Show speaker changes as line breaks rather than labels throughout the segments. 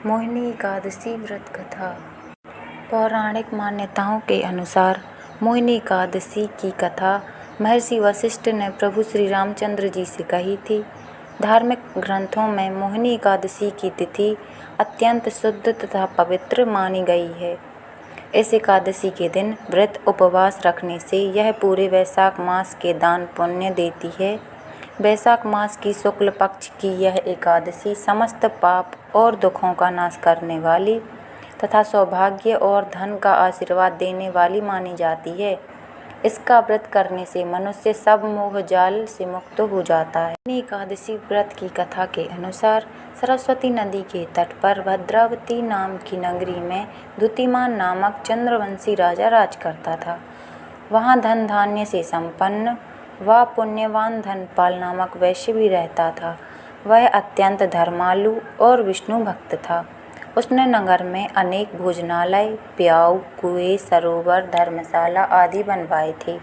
मोहिनी एकादशी व्रत कथा। पौराणिक मान्यताओं के अनुसार मोहिनी एकादशी की कथा महर्षि वशिष्ठ ने प्रभु श्री रामचंद्र जी से कही थी। धार्मिक ग्रंथों में मोहिनी एकादशी की तिथि अत्यंत शुद्ध तथा पवित्र मानी गई है। इस एकादशी के दिन व्रत उपवास रखने से यह पूरे वैशाख मास के दान पुण्य देती है। वैशाख मास की शुक्ल पक्ष की यह एकादशी समस्त पाप और दुखों का नाश करने वाली तथा सौभाग्य और धन का आशीर्वाद देने वाली मानी जाती है। इसका व्रत करने से मनुष्य सब मोह जाल से मुक्त हो जाता है। मोहिनी एकादशी व्रत की कथा के अनुसार सरस्वती नदी के तट पर भद्रावती नाम की नगरी में द्युतिमान नामक चंद्रवंशी राजा राज करता था। वहाँ धन धान्य से संपन्न व पुण्यवान धनपाल नामक वैश्य भी रहता था। वह अत्यंत धर्मालु और विष्णु भक्त था। उसने नगर में अनेक भोजनालय, प्याऊ, कुएं, सरोवर, धर्मशाला आदि बनवाए थे।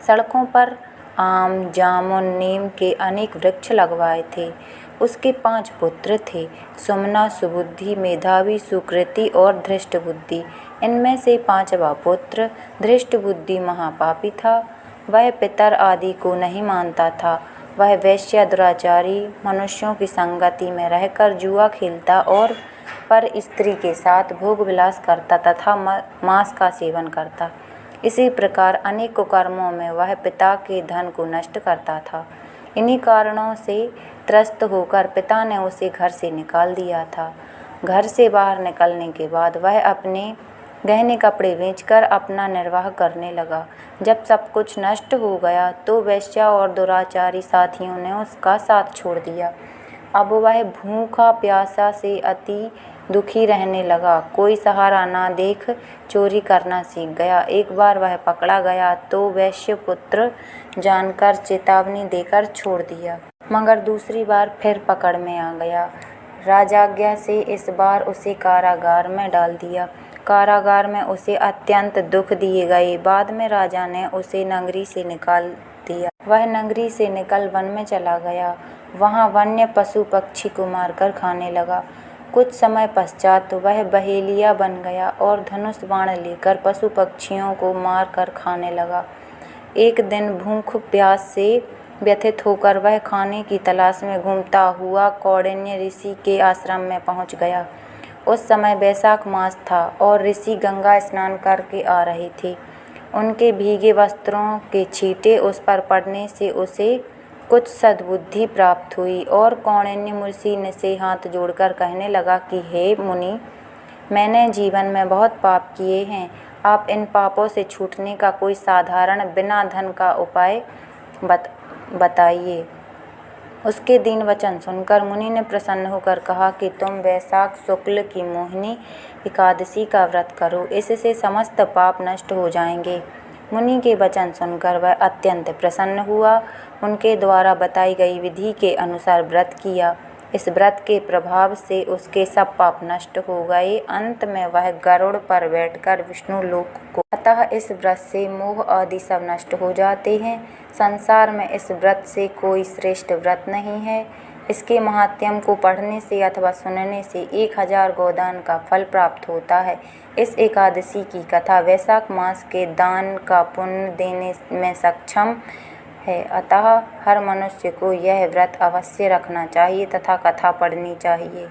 सड़कों पर आम, जामुन, नीम के अनेक वृक्ष लगवाए थे। उसके 5 पुत्र थे, सुमना, सुबुद्धि, मेधावी, सुकृति और धृष्ट बुद्धि। इनमें से 5वां पुत्र धृष्ट बुद्धि महापापी था। वह पितर आदि को नहीं मानता था। वह वेश्या, दुराचारी, मनुष्यों की संगति में रहकर जुआ खेलता और पर स्त्री के साथ भोग विलास करता तथा मांस का सेवन करता। इसी प्रकार अनेक कुकर्मों में वह पिता के धन को नष्ट करता था। इन्हीं कारणों से त्रस्त होकर पिता ने उसे घर से निकाल दिया था। घर से बाहर निकलने के बाद वह अपने गहने कपड़े बेचकर अपना निर्वाह करने लगा। जब सब कुछ नष्ट हो गया तो वेश्या और दुराचारी साथियों ने उसका साथ छोड़ दिया। अब वह भूखा प्यासा से अति दुखी रहने लगा। कोई सहारा ना देख चोरी करना सीख गया। एक बार वह पकड़ा गया तो वैश्य पुत्र जानकर चेतावनी देकर छोड़ दिया, मगर दूसरी बार फिर पकड़ में आ गया। राजाज्ञा से इस बार उसे कारागार में डाल दिया। कारागार में उसे अत्यंत दुख दिए गए। बाद में राजा ने उसे नगरी से निकाल दिया। वह नगरी से निकल वन में चला गया। वहाँ वन्य पशु पक्षी को मारकर खाने लगा। कुछ समय पश्चात वह बहेलिया बन गया और धनुष बाण लेकर पशु पक्षियों को मार कर खाने लगा। एक दिन भूख प्यास से व्यथित होकर वह खाने की तलाश में घूमता हुआ कौंडिन्य ऋषि के आश्रम में पहुंच गया। उस समय वैशाख मास था और ऋषि गंगा स्नान करके आ रहे थे। उनके भीगे वस्त्रों के छींटे उस पर पड़ने से उसे कुछ सद्बुद्धि प्राप्त हुई और कौंडिन्य ऋषि ने से हाथ जोड़कर कहने लगा कि हे मुनि, मैंने जीवन में बहुत पाप किए हैं। आप इन पापों से छूटने का कोई साधारण बिना धन का उपाय बताइए। उसके दीन वचन सुनकर मुनि ने प्रसन्न होकर कहा कि तुम वैशाख शुक्ल की मोहिनी एकादशी का व्रत करो, इससे समस्त पाप नष्ट हो जाएंगे। मुनि के वचन सुनकर वह अत्यंत प्रसन्न हुआ। उनके द्वारा बताई गई विधि के अनुसार व्रत किया। इस व्रत के प्रभाव से उसके सब पाप नष्ट हो गए। अंत में वह गरुड़ पर बैठकर विष्णु लोक को। अतः इस व्रत से मोह आदि सब नष्ट हो जाते हैं। संसार में इस व्रत से कोई श्रेष्ठ व्रत नहीं है। इसके महात्म्य को पढ़ने से अथवा सुनने से 1000 गोदान का फल प्राप्त होता है। इस एकादशी की कथा वैशाख मास के दान का पुण्य देने में सक्षम है। अतः हर मनुष्य को यह व्रत अवश्य रखना चाहिए तथा कथा पढ़नी चाहिए।